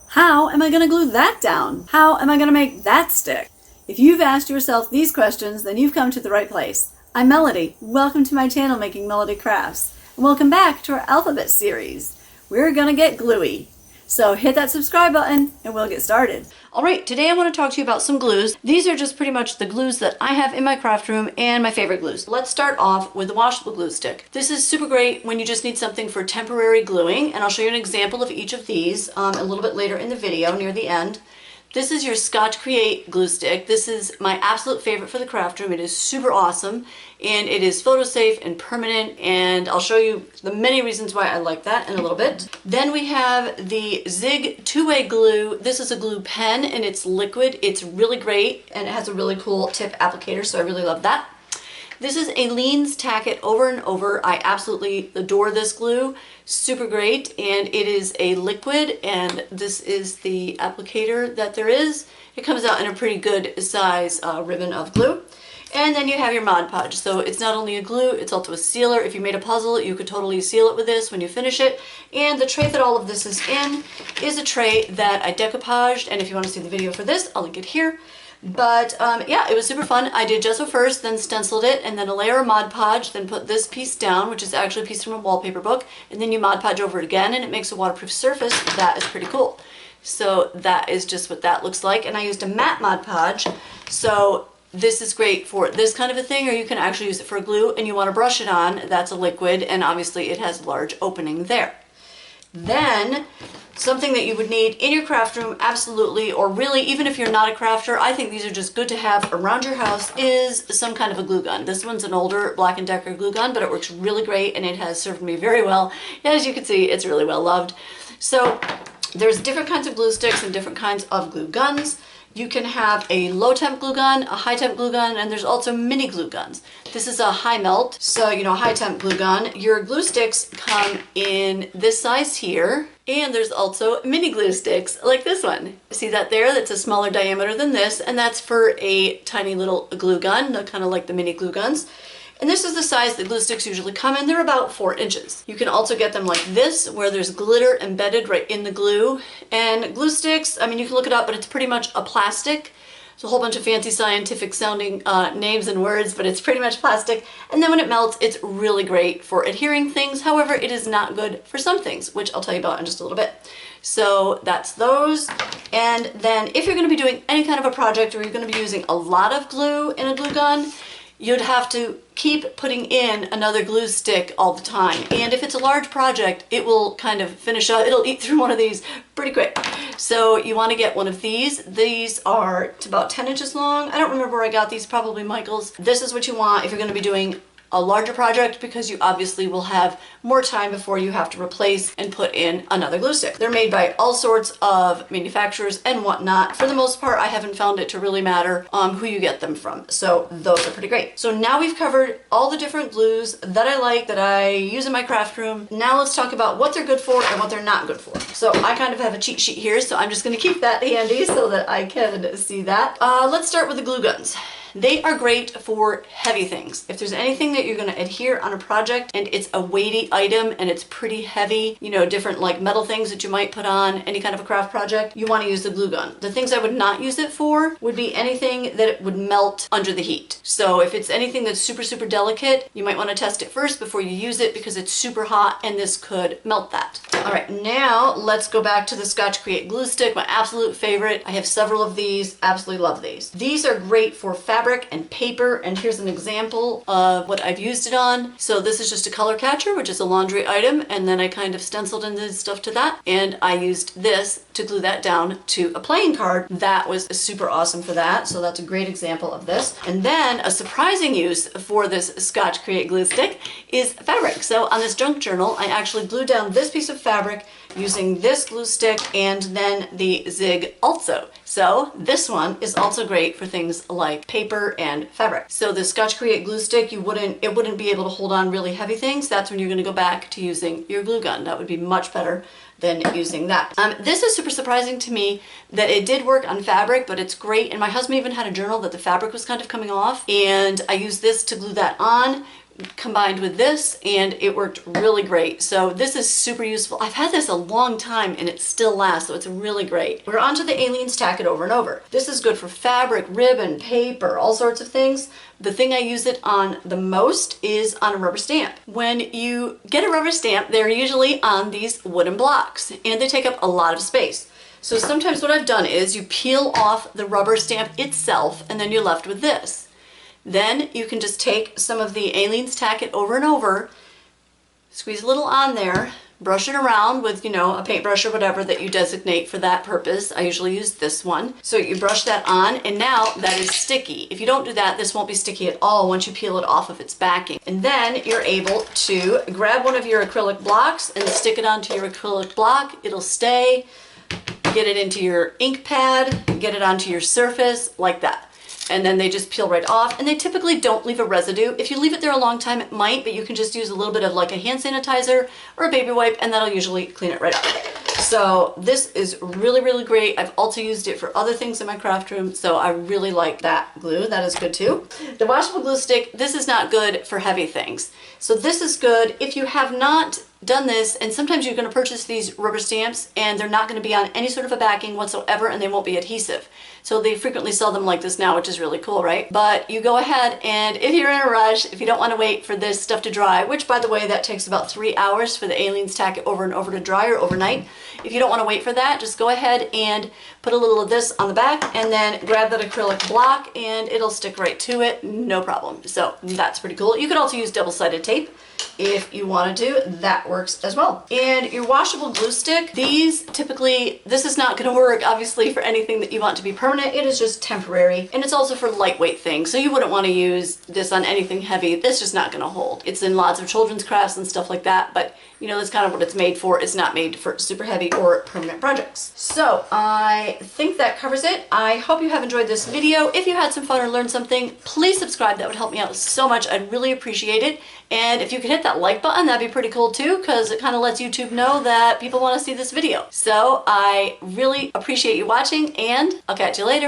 How am I going to glue that down? How am I going to make that stick? If you've asked yourself these questions, then you've come to the right place. I'm Melody. Welcome to my channel, Making Melody Crafts. And welcome back to our alphabet series. We're going to get gluey. So hit that subscribe button and we'll get started. Alright, today I want to talk to you about some glues. These are just pretty much the glues that I have in my craft room and my favorite glues. Let's start off with the washable glue stick. This is super great when you just need something for temporary gluing, and I'll show you an example of each of these a little bit later in the video near the end. This is your Scotch Create glue stick. This is my absolute favorite for the craft room. It is super awesome and it is photo safe and permanent, and I'll show you the many reasons why I like that in a little bit. Then we have the Zig two-way glue. This is a glue pen and it's liquid. It's really great and it has a really cool tip applicator, so I really love that. This is Aleene's Tack It Over and Over. I absolutely adore this glue. Super great, and it is a liquid, and this is the applicator that there is. It comes out in a pretty good size ribbon of glue. And then you have your Mod Podge. So it's not only a glue, it's also a sealer. If you made a puzzle, you could totally seal it with this when you finish it. And the tray that all of this is in is a tray that I decoupaged, and if you want to see the video for this, I'll link it here. But yeah, it was super fun. I did gesso first, then stenciled it, and then a layer of Mod Podge, then put this piece down, which is actually a piece from a wallpaper book, and then you Mod Podge over it again, and it makes a waterproof surface. That is pretty cool. So that is just what that looks like, and I used a matte Mod Podge, so this is great for this kind of a thing, or you can actually use it for glue, and you want to brush it on. That's a liquid, and obviously it has a large opening there. Then, something that you would need in your craft room, absolutely, or really even if you're not a crafter, I think these are just good to have around your house, is some kind of a glue gun. This one's an older Black & Decker glue gun, but it works really great and it has served me very well. As you can see, it's really well loved. So there's different kinds of glue sticks and different kinds of glue guns. You can have a low temp glue gun, a high temp glue gun, and there's also mini glue guns. This is a high melt, so high temp glue gun. Your glue sticks come in this size here, and there's also mini glue sticks like this one. See that there? That's a smaller diameter than this, and that's for a tiny little glue gun, kind of like the mini glue guns. And this is the size that glue sticks usually come in. They're about 4 inches. You can also get them like this, where there's glitter embedded right in the glue. And glue sticks, I mean, you can look it up, but it's pretty much a plastic. It's a whole bunch of fancy scientific sounding names and words, but it's pretty much plastic. And then when it melts, it's really great for adhering things. However, it is not good for some things, which I'll tell you about in just a little bit. So that's those. And then if you're going to be doing any kind of a project where you're going to be using a lot of glue in a glue gun, you'd have to keep putting in another glue stick all the time. And if it's a large project, it will kind of finish up, it'll eat through one of these pretty quick. So you want to get one of these. These are about 10 inches long. I don't remember where I got these, probably Michael's. This is what you want if you're going to be doing a larger project, because you obviously will have more time before you have to replace and put in another glue stick. They're made by all sorts of manufacturers and whatnot. For the most part, I haven't found it to really matter who you get them from. So those are pretty great. So now we've covered all the different glues that I like, that I use in my craft room. Now let's talk about what they're good for and what they're not good for. So I kind of have a cheat sheet here, so I'm just going to keep that handy so that I can see that. Let's start with the glue guns. They are great for heavy things. If there's anything that you're going to adhere on a project and it's a weighty item and it's pretty heavy, different like metal things that you might put on any kind of a craft project, you want to use the glue gun. The things I would not use it for would be anything that would melt under the heat. So if it's anything that's super, super delicate, you might want to test it first before you use it, because it's super hot and this could melt that. All right, now let's go back to the Scotch Create glue stick, my absolute favorite. I have several of these, absolutely love these. These are great for fabric and paper, and here's an example of what I've used it on. So this is just a color catcher, which is a laundry item, and then I kind of stenciled and did stuff to that, and I used this to glue that down to a playing card. That was super awesome for that, so that's a great example of this. And then a surprising use for this Scotch Create glue stick is fabric. So on this junk journal, I actually glued down this piece of fabric using this glue stick and then the Zig also. So this one is also great for things like paper and fabric. So the Scotch Create glue stick, it wouldn't be able to hold on really heavy things. That's when you're going to go back to using your glue gun. That would be much better than using that. This is super surprising to me that it did work on fabric, but it's great. And my husband even had a journal that the fabric was kind of coming off, and I used this to glue that on. combined with this, and it worked really great. So this is super useful. I've had this a long time and it still lasts, so it's really great. We're on to the Aleene's Tack It Over and Over. This is good for fabric, ribbon, paper, all sorts of things. The thing I use it on the most is on a rubber stamp. When you get a rubber stamp, they're usually on these wooden blocks and they take up a lot of space. So sometimes what I've done is you peel off the rubber stamp itself and then you're left with this. Then you can just take some of the Aleene's Tack It Over and Over, squeeze a little on there, brush it around with, you know, a paintbrush or whatever that you designate for that purpose. I usually use this one. So you brush that on, and now that is sticky. If you don't do that, this won't be sticky at all once you peel it off of its backing. And then you're able to grab one of your acrylic blocks and stick it onto your acrylic block. It'll stay. Get it into your ink pad, get it onto your surface like that. And then they just peel right off, and they typically don't leave a residue. If you leave it there a long time, it might, but you can just use a little bit of like a hand sanitizer or a baby wipe, and that'll usually clean it right up. So this is really, really great. I've also used it for other things in my craft room, so I really like that glue. That is good too. The washable glue stick, this is not good for heavy things. So this is good if you have not done this, and sometimes you're going to purchase these rubber stamps and they're not going to be on any sort of a backing whatsoever, and they won't be adhesive. So they frequently sell them like this now, which is really cool, right? But you go ahead, and if you're in a rush, if you don't want to wait for this stuff to dry, which by the way, that takes about 3 hours for the Aleene's Tack It Over and Over to dry, or overnight. If you don't want to wait for that, just go ahead and put a little of this on the back and then grab that acrylic block and it'll stick right to it, no problem. So that's pretty cool. You could also use double-sided tape if you want to do, that works as well. And your washable glue stick, these typically, this is not going to work obviously for anything that you want to be permanent. It is just temporary, and it's also for lightweight things, so you wouldn't want to use this on anything heavy. It's just not going to hold. It's in lots of children's crafts and stuff like that, but you know, that's kind of what it's made for. It's not made for super heavy or permanent projects. So I think that covers it. I hope you have enjoyed this video. If you had some fun or learned something, please subscribe. That would help me out so much. I'd really appreciate it. And if you could hit that like button, that'd be pretty cool too, because it kind of lets YouTube know that people want to see this video. So I really appreciate you watching, and I'll catch you later.